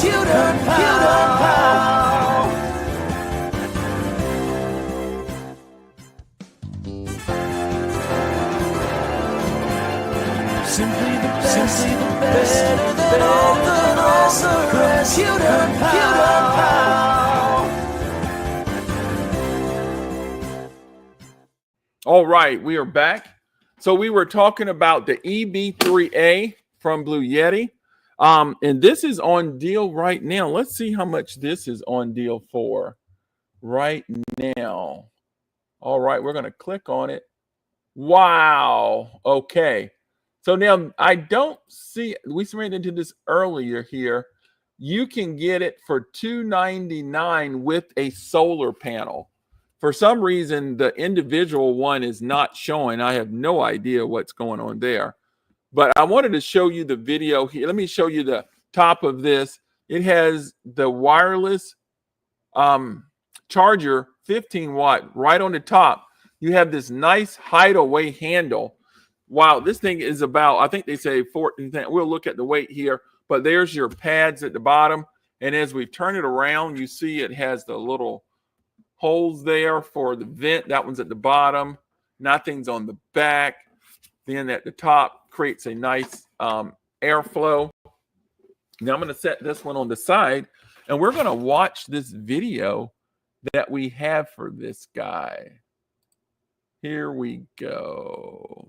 Computer Pal. Simply the best, better than all the rest. Computer Pal. All right, we are back. So we were talking about the EB3A from Bluetti. And this is on deal right now. Let's see how much this is on deal for right now. All right, we're going to click on it. Wow. Okay. So now I don't see, we ran into this earlier here. You can get it for $299 with a solar panel. For some reason, the individual one is not showing. I have no idea what's going on there. But I wanted to show you the video here. Let me show you the top of this. It has the wireless charger, 15 watt, right on the top. You have this nice hideaway handle. Wow, this thing is about, I think they say 14. We'll look at the weight here, but there's your pads at the bottom. And as we turn it around, you see it has the little holes there for the vent. That one's at the bottom. Nothing's on the back. Then at the top creates a nice airflow. Now I'm going to set this one on the side, and we're going to watch this video that we have for this guy. Here we go.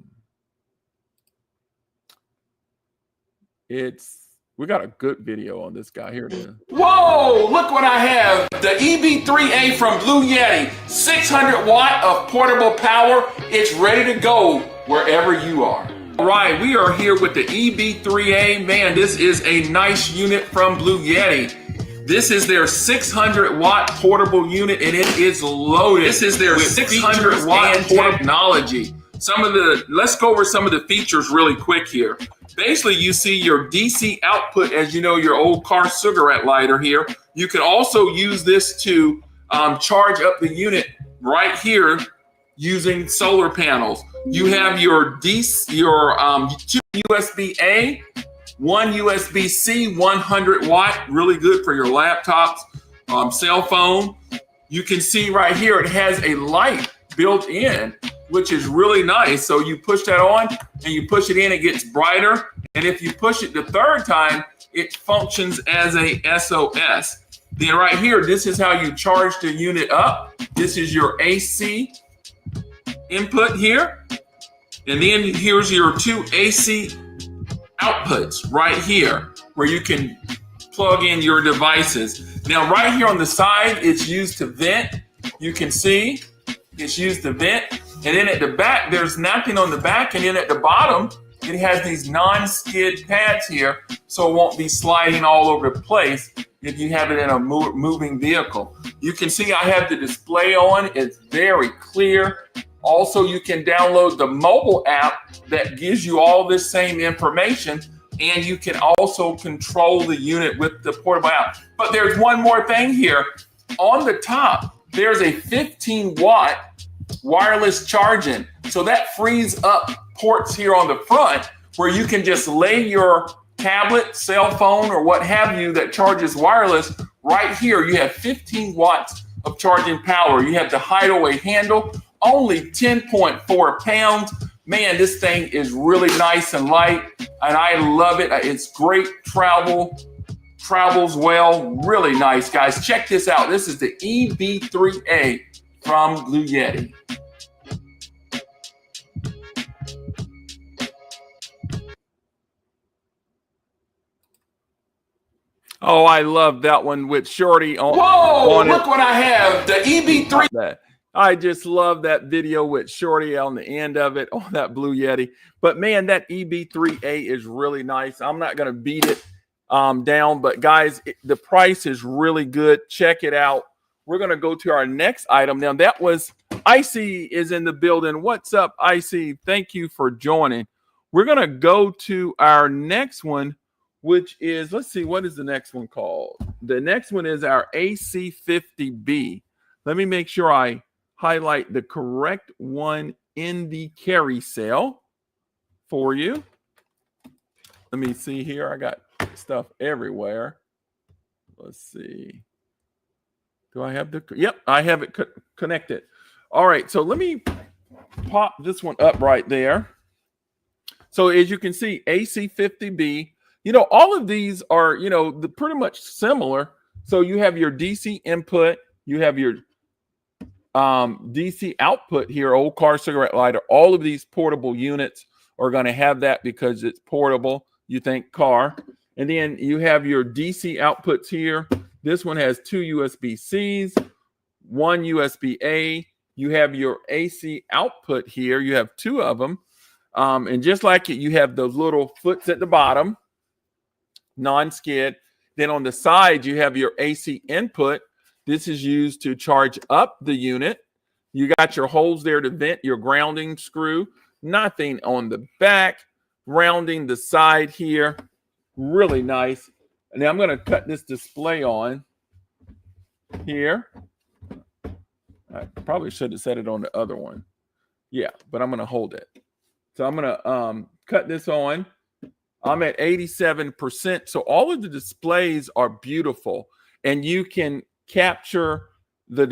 We got a good video on this guy. Here it is. Whoa, look what I have. The EB3A from Bluetti, 600 watt of portable power. It's ready to go wherever you are. All right, we are here with the EB3A. Man, this is a nice unit from Bluetti. This is their 600 watt portable unit, and it is loaded. This is their 600 watt technology. Let's go over some of the features really quick here. Basically, you see your DC output, as you know, your old car cigarette lighter here. You can also use this to charge up the unit right here using solar panels. You have your two USB-A, one USB-C, 100 watt, really good for your laptops, cell phone. You can see right here it has a light built in, which is really nice. So you push that on and you push it in, it gets brighter. And if you push it the third time, it functions as a SOS. Then right here, this is how you charge the unit up. This is your AC input here. And then here's your two AC outputs right here where you can plug in your devices. Now right here on the side, it's used to vent. You can see it's used to vent. And then at the back, there's nothing on the back. And then at the bottom, it has these non-skid pads here, so it won't be sliding all over the place if you have it in a moving vehicle. You can see I have the display on. It's very clear. Also, you can download the mobile app that gives you all this same information, and you can also control the unit with the portable app. But there's one more thing here. On the top, there's a 15 watt wireless charging. So that frees up ports here on the front where you can just lay your tablet, cell phone, or what have you that charges wireless right here. You have 15 watts of charging power. You have the hideaway handle, only 10.4 pounds. Man, this thing is really nice and light, and I love it. It's great travels well, really nice, guys. Check this out. This is the EB3A from Bluetti. Oh, I love that one with Shorty on. Whoa, look what I have. The EB3. I just love that video with Shorty on the end of it. Oh, that Bluetti. But man, that EB3A is really nice. I'm not going to beat it down, but guys, the price is really good. Check it out. We're going to go to our next item. Now, that was Icy is in the building. What's up, Icy? Thank you for joining. We're going to go to our next one, which is, let's see, what is the next one called? The next one is our AC50B. Let me make sure I highlight the correct one in the carry cell for you. Let me see here. I got stuff everywhere. Let's see. Do I have the? Yep, I have it connected. All right, so let me pop this one up right there. So as you can see, AC50B, all of these are, pretty much similar. So you have your DC input, you have your DC output here, old car cigarette lighter. All of these portable units are going to have that because it's portable. You think car. And then you have your DC outputs here. This one has 2 USB-Cs, 1 USB-A. You have your AC output here. You have 2 of them. And just like it, you have those little foots at the bottom, non-skid. Then on the side, you have your AC input. This is used to charge up the unit. You got your holes there to vent your grounding screw. Nothing on the back. Rounding the side here. Really nice. Now I'm going to cut this display on here. I probably should have set it on the other one. Yeah, but I'm going to hold it. So I'm going to cut this on. I'm at 87%. So all of the displays are beautiful. And you can capture the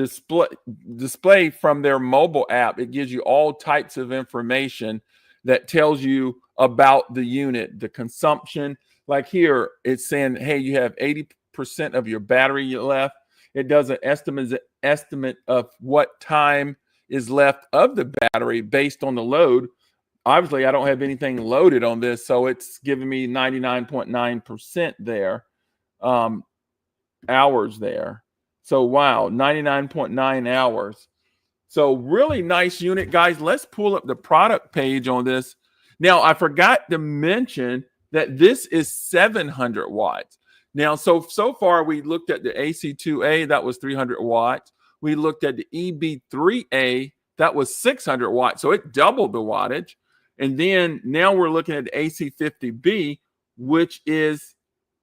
display from their mobile app. It gives you all types of information that tells you about the unit, the consumption. Like here, it's saying, hey, you have 80% of your battery left. It does an estimate of what time is left of the battery based on the load. Obviously, I don't have anything loaded on this, so it's giving me 99.9% there, hours there. So, wow, 99.9 hours. So, really nice unit, guys. Let's pull up the product page on this. Now, I forgot to mention that this is 700 watts. Now, so far, we looked at the AC2A, that was 300 watts. We looked at the EB3A, that was 600 watts. So, it doubled the wattage. And then now we're looking at the AC50B, which is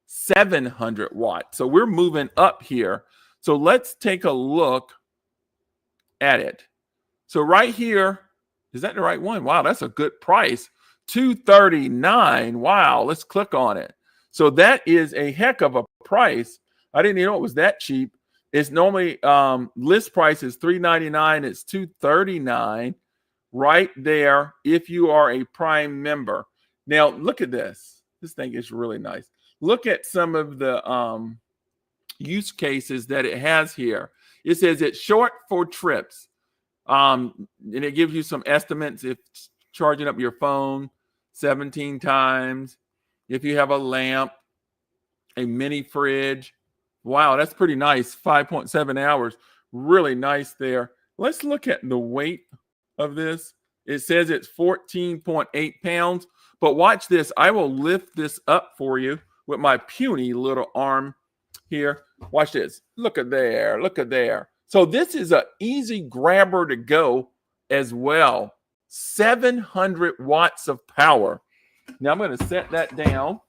700 watts. So we're moving up here. So let's take a look at it. So right here, is that the right one? Wow, that's a good price. $239. Wow, let's click on it. So that is a heck of a price. I didn't even know it was that cheap. It's normally list price is $399. It's $239. Right there, if you are a Prime member. Now, look at this. This thing is really nice. Look at some of the use cases that it has here. It says it's short for trips. And it gives you some estimates if charging up your phone 17 times. If you have a lamp, a mini fridge. Wow, that's pretty nice. 5.7 hours. Really nice there. Let's look at the weight of this. It says it's 14.8 pounds, but watch this. I will lift this up for you with my puny little arm here. Watch this. Look at there. Look at there. So this is an easy grabber to go as well. 700 watts of power. Now I'm going to set that down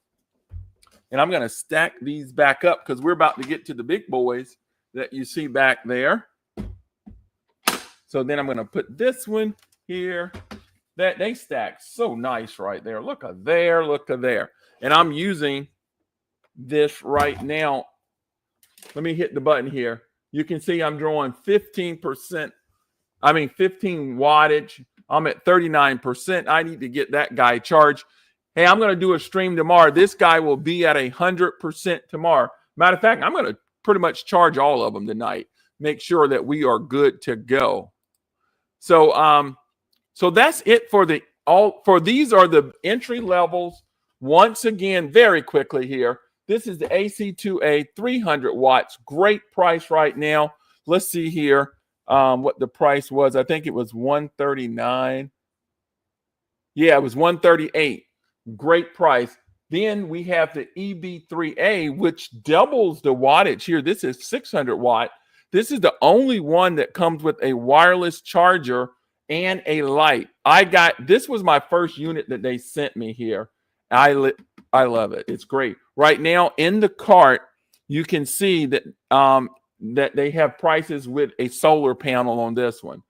and I'm going to stack these back up because we're about to get to the big boys that you see back there. So then I'm going to put this one here. That they stack so nice right there. Look at there, look at there. And I'm using this right now. Let me hit the button here. You can see I'm drawing 15 wattage. I'm at 39%. I need to get that guy charged. Hey, I'm going to do a stream tomorrow. This guy will be at 100% tomorrow. Matter of fact, I'm going to pretty much charge all of them tonight. Make sure that we are good to go. So that's it for these are the entry levels. Once again, very quickly here. This is the AC2A 300 watts. Great price right now. Let's see here what the price was. I think it was $139. Yeah, it was $138. Great price. Then we have the EB3A, which doubles the wattage here. This is 600 watt. This is the only one that comes with a wireless charger and a light. This was my first unit that they sent me here. I love it. It's great. Right now in the cart, you can see that that they have prices with a solar panel on this one.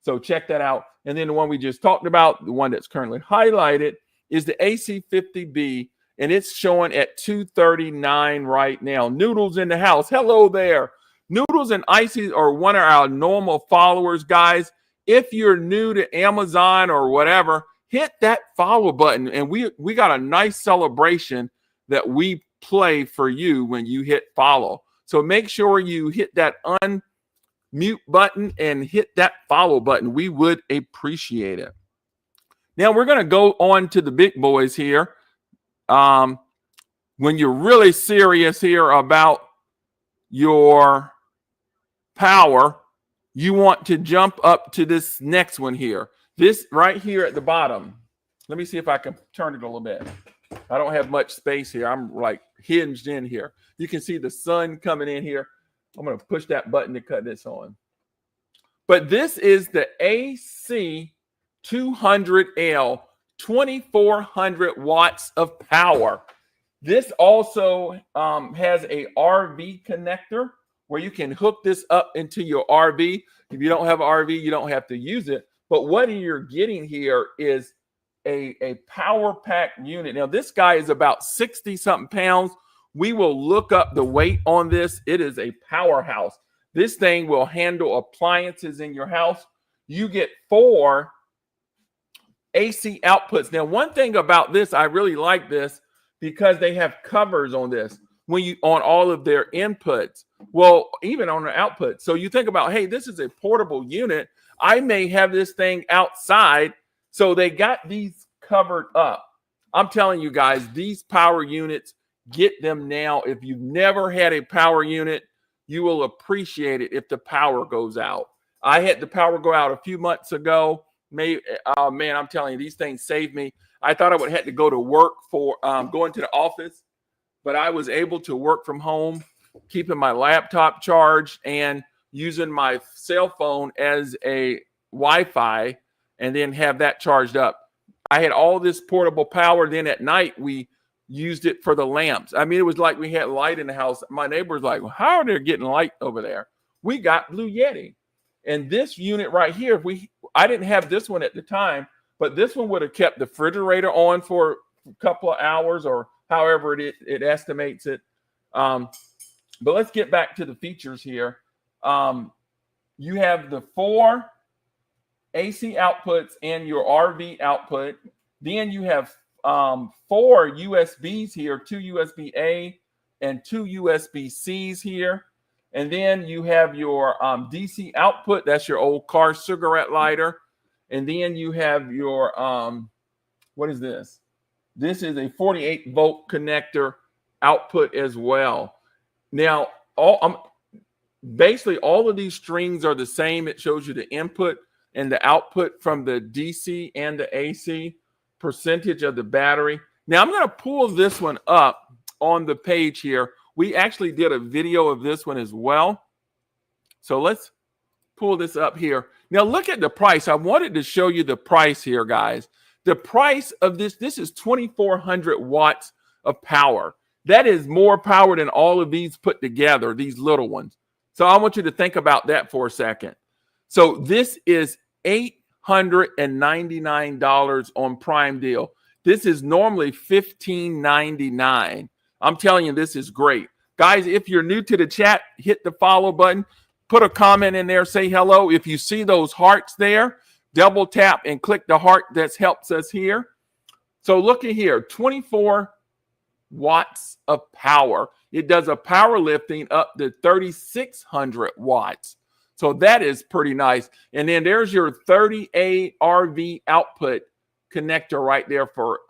So check that out. And then the one we just talked about, the one that's currently highlighted, is the AC50B. and it's showing at 239 right now. Noodles in the house. Hello there. Noodles and Icy are one of our normal followers, guys. If you're new to Amazon or whatever, hit that follow button, and we got a nice celebration that we play for you when you hit follow. So make sure you hit that unmute button and hit that follow button. We would appreciate it. Now we're going to go on to the big boys here. When you're really serious here about your power, you want to jump up to this next one here. This right here at the bottom. Let me see if I can turn it a little bit. I don't have much space here. I'm like hinged in here. You can see the sun coming in here. I'm going to push that button to cut this on. But this is the AC 200L, 2400 watts of power. This also has a RV connector where you can hook this up into your RV. If you don't have an RV, you don't have to use it. But what you're getting here is a power pack unit. Now, this guy is about 60-something pounds. We will look up the weight on this. It is a powerhouse. This thing will handle appliances in your house. You get 4 AC outputs. Now, one thing about this, I really like this because they have covers on this on all of their inputs. Well, even on the output. So you think about, hey, this is a portable unit. I may have this thing outside. So they got these covered up. I'm telling you guys, these power units, get them now. If you've never had a power unit, you will appreciate it if the power goes out. I had the power go out a few months ago. Man, I'm telling you, these things saved me. I thought I would have to go to work for going to the office, but I was able to work from home, keeping my laptop charged and using my cell phone as a Wi-Fi, and then have that charged up. I had all this portable power. Then at night, we used it for the lamps. I mean, it was like we had light in the house. My neighbor was like, well, how are they getting light over there? We got Bluetti. And this unit right here, I didn't have this one at the time, but this one would have kept the refrigerator on for a couple of hours or however it estimates it. But let's get back to the features here. You have the 4 AC outputs and your RV output. Then you have 4 USBs here, 2 USB-A and 2 USB-Cs here. And then you have your DC output. That's your old car cigarette lighter. And then you have your, what is this? This is a 48-volt connector output as well. Now, basically all of these strings are the same. It shows you the input and the output from the DC and the AC, percentage of the battery. Now, I'm going to pull this one up on the page here. We actually did a video of this one as well. So let's pull this up here. Now, look at the price. I wanted to show you the price here, guys. The price of this is 2,400 watts of power. That is more power than all of these put together, these little ones. So I want you to think about that for a second. So this is $899 on Prime Deal. This is normally $1,599. I'm telling you, this is great. Guys, if you're new to the chat, hit the follow button. Put a comment in there. Say hello. If you see those hearts there, double tap and click the heart that helps us here. So look at here, 24 watts of power. It does a power lifting up to 3,600 watts. So that is pretty nice. And then there's your 30A RV output connector right there for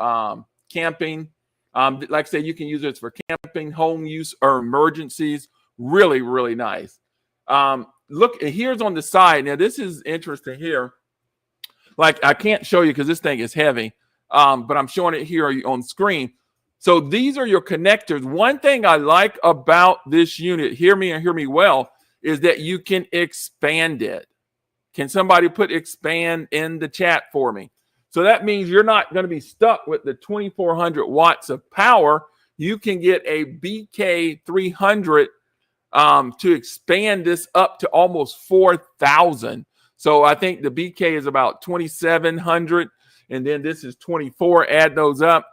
camping. Like I said, you can use this for camping, home use, or emergencies. Really, really nice. Look, here's on the side. Now, this is interesting here. Like, I can't show you because this thing is heavy, but I'm showing it here on screen. So these are your connectors. One thing I like about this unit, hear me and hear me well, is that you can expand it. Can somebody put expand in the chat for me? So that means you're not going to be stuck with the 2,400 watts of power. You can get a BK300 to expand this up to almost 4,000. So I think the BK is about 2,700, and then this is 24. Add those up.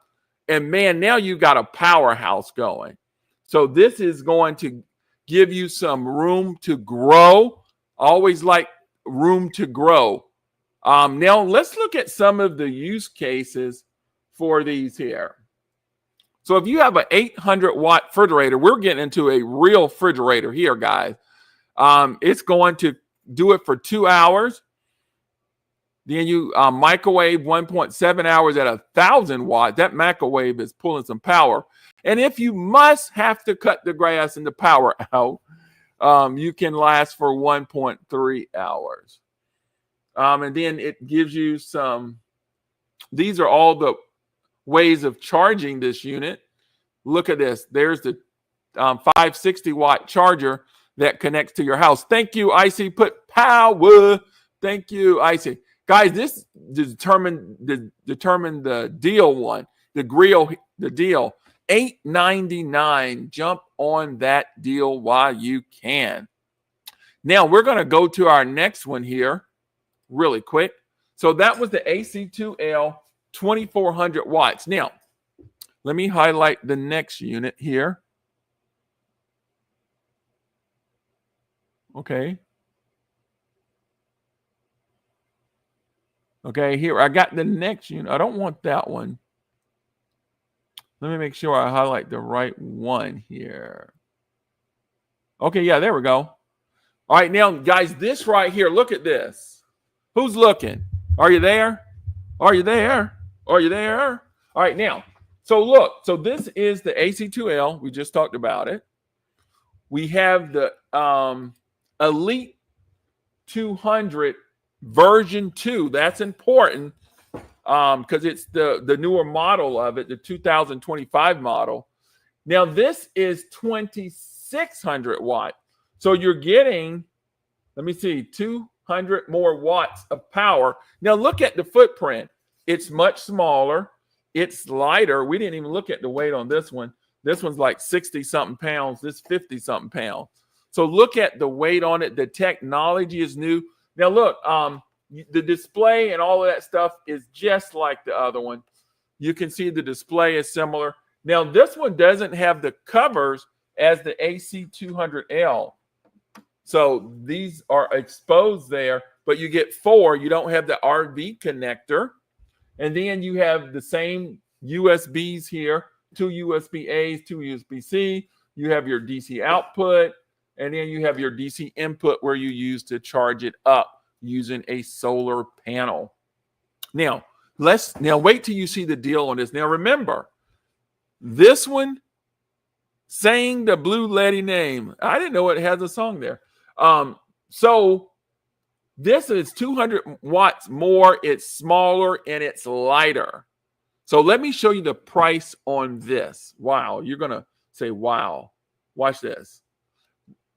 And man, now you got a powerhouse going. So this is going to give you some room to grow. Always like room to grow. Now let's look at some of the use cases for these here. So if you have an 800-watt refrigerator, we're getting into a real refrigerator here, guys. It's going to do it for 2 hours. Then you microwave 1.7 hours at 1,000 watts. That microwave is pulling some power. And if you must have to cut the grass and the power out, you can last for 1.3 hours. And then it gives you some, these are all the ways of charging this unit. Look at this. There's the 560-watt charger that connects to your house. Thank you, Icy. Put power. Thank you, Icy. Guys, this determined the deal one, the deal. $8.99. Jump on that deal while you can. Now we're going to go to our next one here really quick. So that was the AC2L 2400 watts. Now, let me highlight the next unit here. Okay. Okay, here I got the next unit. I don't want that one. Let me make sure I highlight the right one here. Okay, yeah, there we go. All right, now, guys, this right here, look at this. Who's looking? Are you there? Are you there? Are you there? All right, now, so look. So this is the AC2L. We just talked about it. We have the Elite 200 version 2. That's important because it's the newer model of it, the 2025 model. Now, this is 2,600 watt. So you're getting, let me see, 200 more watts of power. Now, look at the footprint. It's much smaller. It's lighter. We didn't even look at the weight on this one. This one's like 60-something pounds. This 50-something pounds. So look at the weight on it. The technology is new. Now, look, the display and all of that stuff is just like the other one. You can see the display is similar. Now, this one doesn't have the covers as the AC200L. So these are exposed there, but you get 4. You don't have the RV connector. And then you have the same USBs here, 2 USB-A's, 2 USB-C. You have your DC output, and then you have your DC input where you use to charge it up using a solar panel. Now, wait till you see the deal on this. Now, remember, this one sang the Bluetti name. I didn't know it has a song there. So this is 200 watts more. It's smaller and it's lighter. So let me show you the price on this. Wow, you're gonna say, wow. Watch this.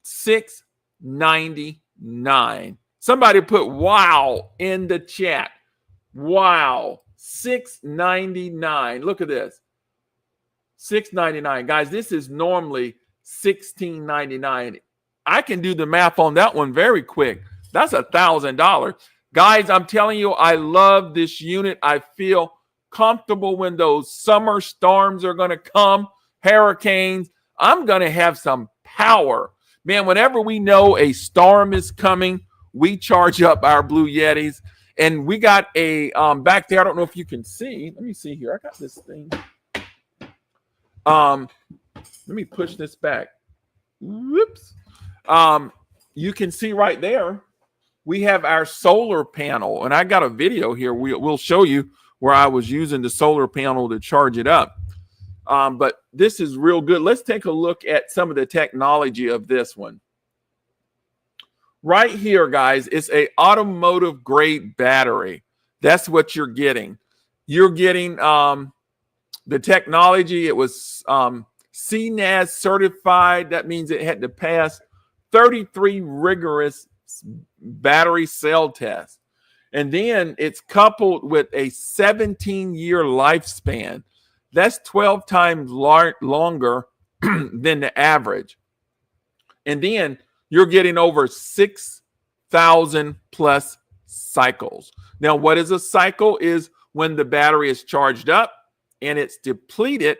$6.99. Somebody put wow in the chat. Wow. $6.99. Look at this. $6.99. Guys, this is normally $16.99. I can do the math on that one very quick. That's $1,000. Guys, I'm telling you, I love this unit. I feel comfortable when those summer storms are going to come, hurricanes. I'm going to have some power. Man, whenever we know a storm is coming, we charge up our Blue Yetis. And we got a, back there, I don't know if you can see. Let me see here. I got this thing. Let me push this back. Whoops. You can see right there, we have our solar panel. And I got a video here. We'll show you where I was using the solar panel to charge it up. But this is real good. Let's take a look at some of the technology of this one. Right here, guys, it's a automotive grade battery. That's what you're getting. You're getting the technology. It was CNAS certified. That means it had to pass 33 rigorous battery cell tests. And then it's coupled with a 17-year lifespan. That's 12 times longer than the average. And then you're getting over 6,000 plus cycles. Now, what is a cycle? Is when the battery is charged up and it's depleted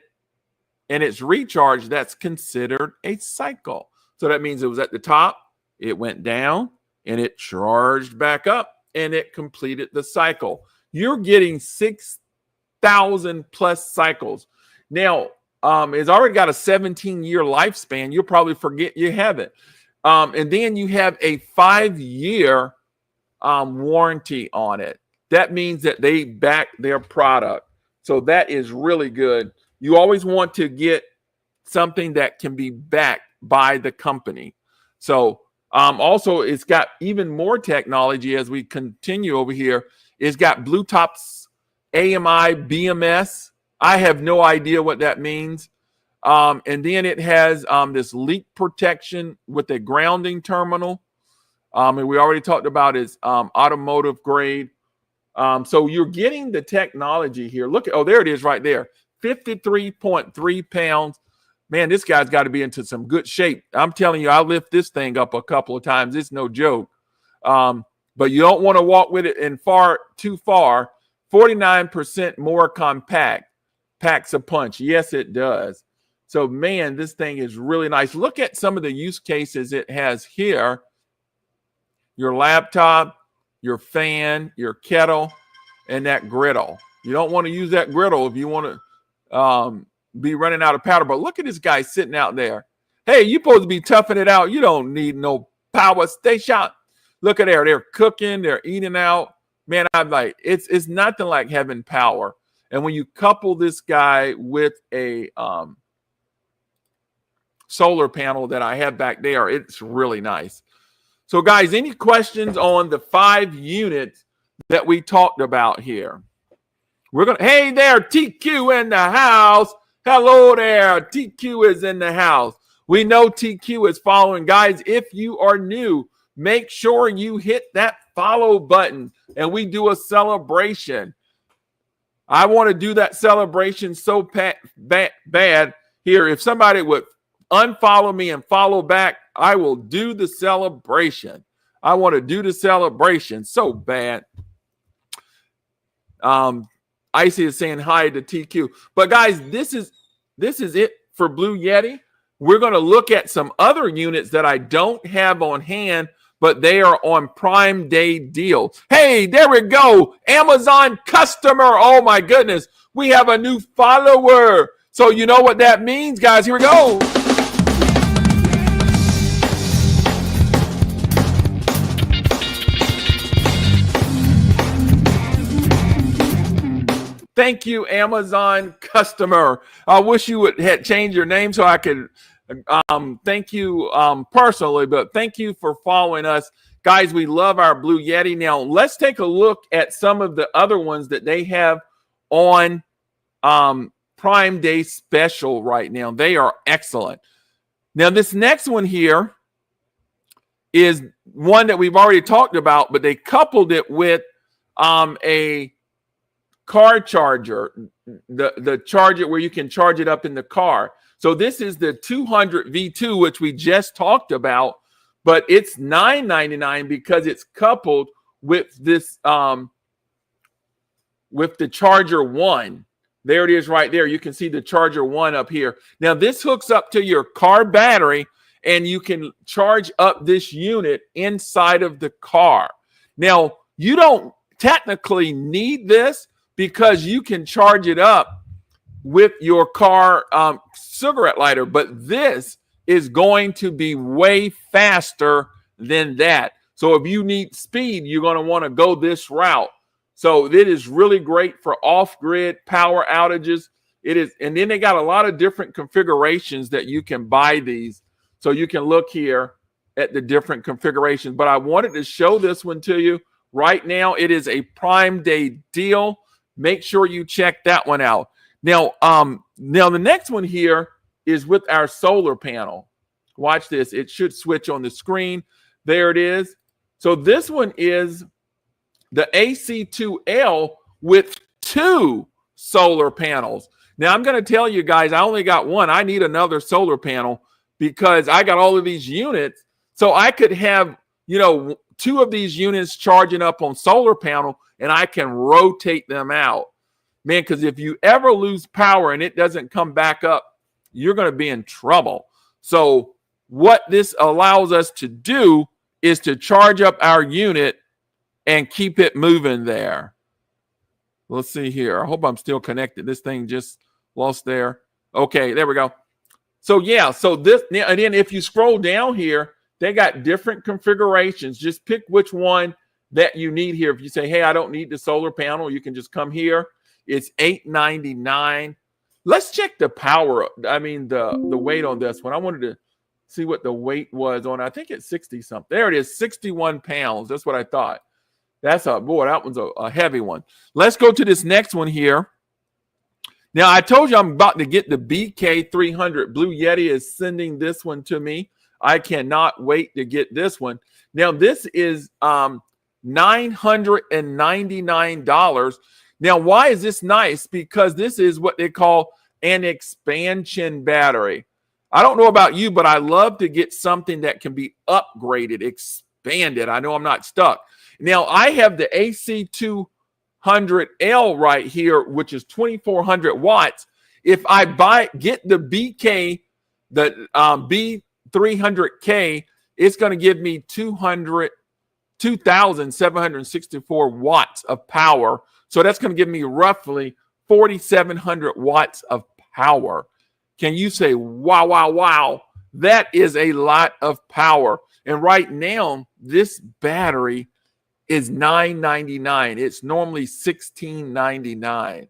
and it's recharged, that's considered a cycle. So that means it was at the top, it went down, and it charged back up, and it completed the cycle. You're getting 6,000 plus cycles. Now, it's already got a 17-year lifespan. You'll probably forget you have it. And then you have a 5-year warranty on it. That means that they back their product. So that is really good. You always want to get something that can be backed by the company. So also, it's got even more technology as we continue over here. It's got Bluetooth, AMI, BMS. I have no idea what that means. And then it has this leak protection with a grounding terminal. And we already talked about its automotive grade. So you're getting the technology here. Look, oh, there it is right there. 53.3 pounds. Man, this guy's got to be into some good shape. I'm telling you, I lift this thing up a couple of times. It's no joke. But you don't want to walk with it in too far. 49% more compact. Packs a punch. Yes, it does. So, man, this thing is really nice. Look at some of the use cases it has here. Your laptop, your fan, your kettle, and that griddle. You don't want to use that griddle if you want to be running out of powder. But look at this guy sitting out there. Hey, you're supposed to be toughing it out. You don't need no power station. Look at there. They're cooking. They're eating out. Man, I'm like, it's nothing like having power. And when you couple this guy with a solar panel that I have back there, it's really nice. So, guys, any questions on the 5 units that we talked about here? Hey there, TQ in the house. Hello there. TQ is in the house. We know TQ is following. Guys, if you are new, make sure you hit that follow button and we do a celebration. I want to do that celebration so bad here. If somebody would unfollow me and follow back, I will do the celebration. I want to do the celebration so bad. Icy is saying hi to TQ. But guys, this is it for Blue Yeti. We're going to look at some other units that I don't have on hand, but they are on Prime Day deal. Hey, there we go. Amazon customer. Oh my goodness. We have a new follower. So you know what that means, guys. Here we go. Thank you, Amazon customer. I wish you would have changed your name so I could thank you personally, but thank you for following us. Guys, we love our Blue Yeti. Now, let's take a look at some of the other ones that they have on Prime Day special right now. They are excellent. Now, this next one here is one that we've already talked about, but they coupled it with a car charger, the charger where you can charge it up in the car. So this is the 200 V2, which we just talked about, but it's $9.99 because it's coupled with this with the charger 1. There it is right there. You can see the charger 1 up here. Now this hooks up to your car battery and you can charge up this unit inside of the car. Now you don't technically need this, because you can charge it up with your car cigarette lighter. But this is going to be way faster than that. So if you need speed, you're going to want to go this route. So it is really great for off-grid power outages. It is, and then they got a lot of different configurations that you can buy these. So you can look here at the different configurations. But I wanted to show this one to you. Right now, it is a Prime Day deal. Make sure you check that one out. Now the next one here is with our solar panel. Watch this. It should switch on the screen. There it is. So this one is the AC2L with 2 solar panels. Now I'm going to tell you guys, I only got one. I need another solar panel because I got all of these units. So I could have, 2 of these units charging up on solar panel, and I can rotate them out. man, because if you ever lose power and it doesn't come back up, you're going to be in trouble. So what this allows us to do is to charge up our unit and keep it moving there. Let's see here. I hope I'm still connected. This thing just lost there. Okay, there we go. So yeah, so this, and then if you scroll down here, they got different configurations. Just pick which one that you need here. If you say, hey, I don't need the solar panel, you can just come here. It's $899. Let's check the power. I mean, the weight on this one. I wanted to see what the weight was on. I think it's 60 something. There it is, 61 pounds. That's what I thought. That's that one's a heavy one. Let's go to this next one here. Now, I told you I'm about to get the BK300. Blue Yeti is sending this one to me. I cannot wait to get this one. Now, this is $999. Now, why is this nice? Because this is what they call an expansion battery. I don't know about you, but I love to get something that can be upgraded, expanded. I know I'm not stuck. Now, I have the AC200L right here, which is 2,400 watts. If I get the BK, the B300K, it's going to give me 2,764 watts of power. So that's going to give me roughly 4,700 watts of power. Can you say, wow, wow, wow? That is a lot of power. And right now, this battery is $999. It's normally $16.99.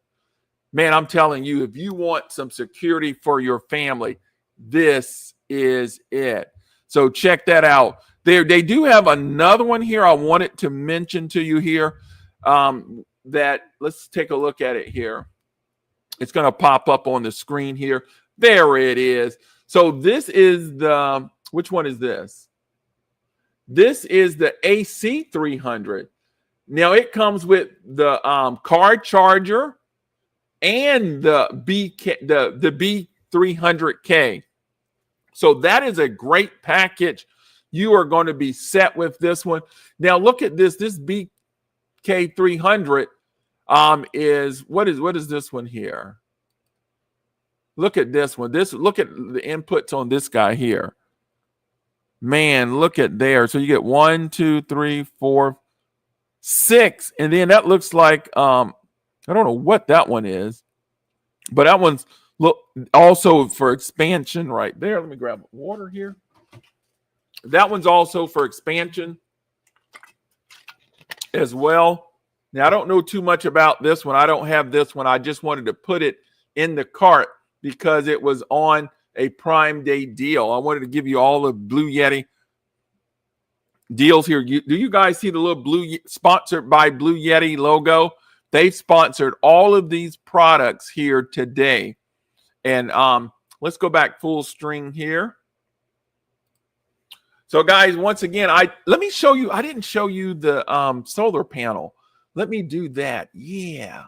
Man, I'm telling you, if you want some security for your family, this is it. So check that out. They do have another one here I wanted to mention to you here. That let's take a look at it here. It's going to pop up on the screen here. There it is. So this is the, which one is this? This is the AC300. Now it comes with the car charger and the B300K. So that is a great package. You are going to be set with this one. Now look at this. This BK300 is what is this one here? Look at this one. Look at the inputs on this guy here. Man, look at there. So you get 1, 2, 3, 4, 6. And then that looks like I don't know what that one is, but that one's also for expansion right there. Let me grab water here. That one's also for expansion as well. Now, I don't know too much about this one. I don't have this one. I just wanted to put it in the cart because it was on a Prime Day deal. I wanted to give you all the Blue Yeti deals here. Do you guys see the little sponsored by Blue Yeti logo? They've sponsored all of these products here today. And let's go back full string here. So guys, once again, let me show you. I didn't show you the solar panel. Let me do that. Yeah.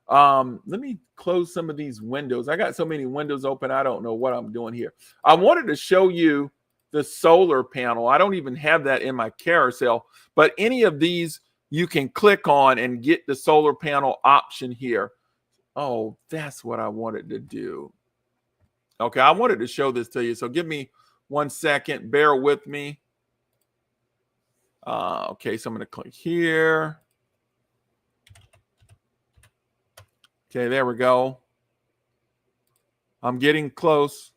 Let me close some of these windows. I got so many windows open. I don't know what I'm doing here. I wanted to show you the solar panel. I don't even have that in my carousel, but any of these you can click on and get the solar panel option here. Oh, that's what I wanted to do. Okay, I wanted to show this to you. So give me 1 second. Bear with me. Okay, so I'm going to click here. Okay, there we go. I'm getting close.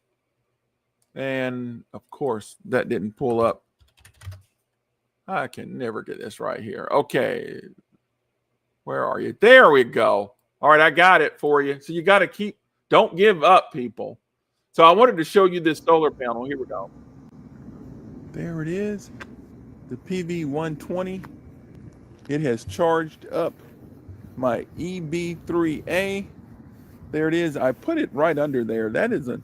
And of course, that didn't pull up. I can never get this right here. Okay. Where are you? There we go. All right, I got it for you. So you got to don't give up, people. So I wanted to show you this solar panel. Here we go. There it is. The PV120. It has charged up my EB3A. There it is. I put it right under there. That is a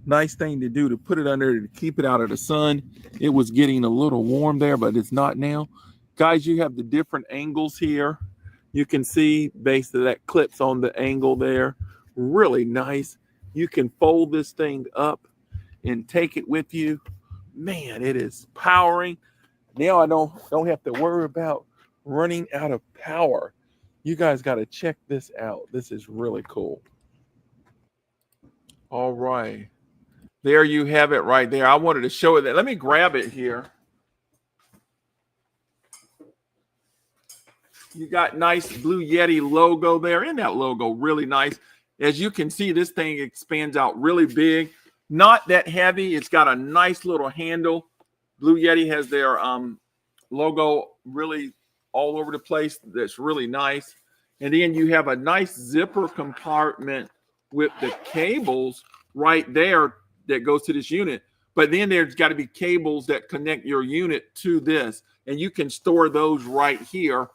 nice thing to do, to put it under to keep it out of the sun. It was getting a little warm there, but it's not now. Guys, you have the different angles here. You can see basically that clips on the angle there. Really nice. You can fold this thing up and take it with you. Man, it is powering. Now I don't have to worry about running out of power. You guys got to check this out. This is really cool. All right. There you have it right there. I wanted to show it. Let me grab it here. You got nice Blue Yeti logo there. Isn't that logo really nice? As you can see, this thing expands out really big. Not that heavy. It's got a nice little handle. Blue Yeti has their logo really all over the place. That's really nice. And then you have a nice zipper compartment with the cables right there that goes to this unit. But then there's got to be cables that connect your unit to this. And you can store those right here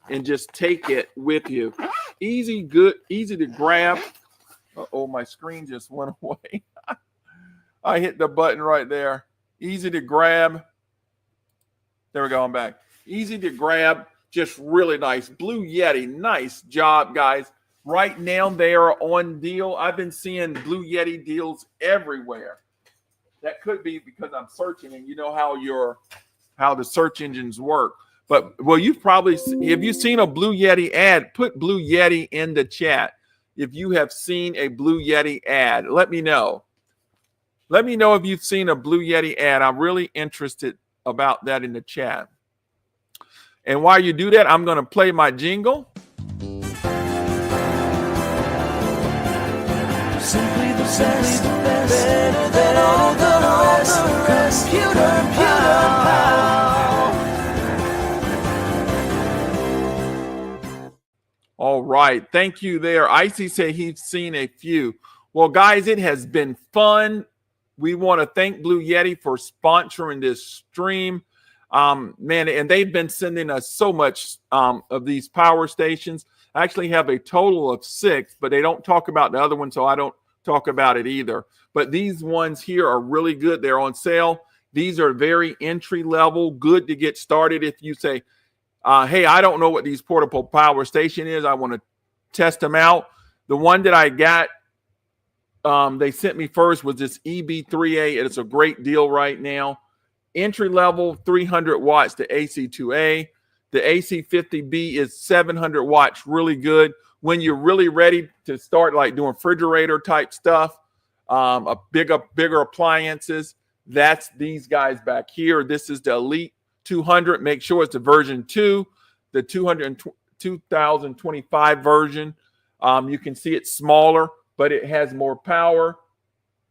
and just take it with you. Easy, good, easy to grab. Uh-oh, my screen just went away. I hit the button right there. Easy to grab. There we go, I'm back. Easy to grab, just really nice. Blue Yeti, nice job, guys. Right now, they are on deal. I've been seeing Blue Yeti deals everywhere. That could be because I'm searching, and you know how the search engines work. But, well, you've probably, if you've seen a Blue Yeti ad, put Blue Yeti in the chat. If you have seen a Blue Yeti ad, let me know. Let me know if you've seen a Blue Yeti ad. I'm really interested about that in the chat. And while you do that, I'm going to play my jingle. Simply the best, better than all the rest. Computer pal. All right. Thank you there. Icy said he's seen a few. Well, guys, it has been fun. We want to thank Blue Yeti for sponsoring this stream. Man, and they've been sending us so much of these power stations. I actually have a total of 6, but they don't talk about the other one, so I don't talk about it either. But these ones here are really good. They're on sale. These are very entry level, good to get started. If you say, hey, I don't know what these portable power station is, I want to test them out. The one that I got, they sent me first was this EB3A. It's a great deal right now. Entry level, 300 watts to AC2A. The AC50B is 700 watts, really good. When you're really ready to start like doing refrigerator type stuff, bigger appliances, that's these guys back here. This is the Elite 200. Make sure it's the version 2, the 2025 version. You can see it's smaller, but it has more power,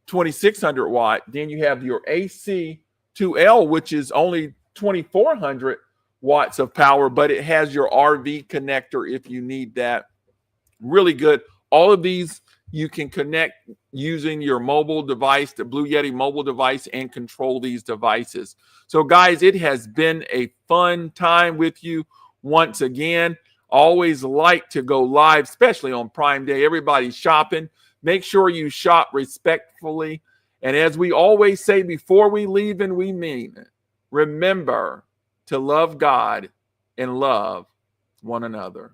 2600 watt. Then you have your AC2L, which is only 2400 watts of power, but it has your RV connector if you need that. Really good. All of these you can connect using your mobile device, the Blue Yeti mobile device, and control these devices. So, guys, it has been a fun time with you once again. Always like to go live, especially on Prime Day. Everybody's shopping. Make sure you shop respectfully. And as we always say before we leave, and we mean it, remember to love God and love one another.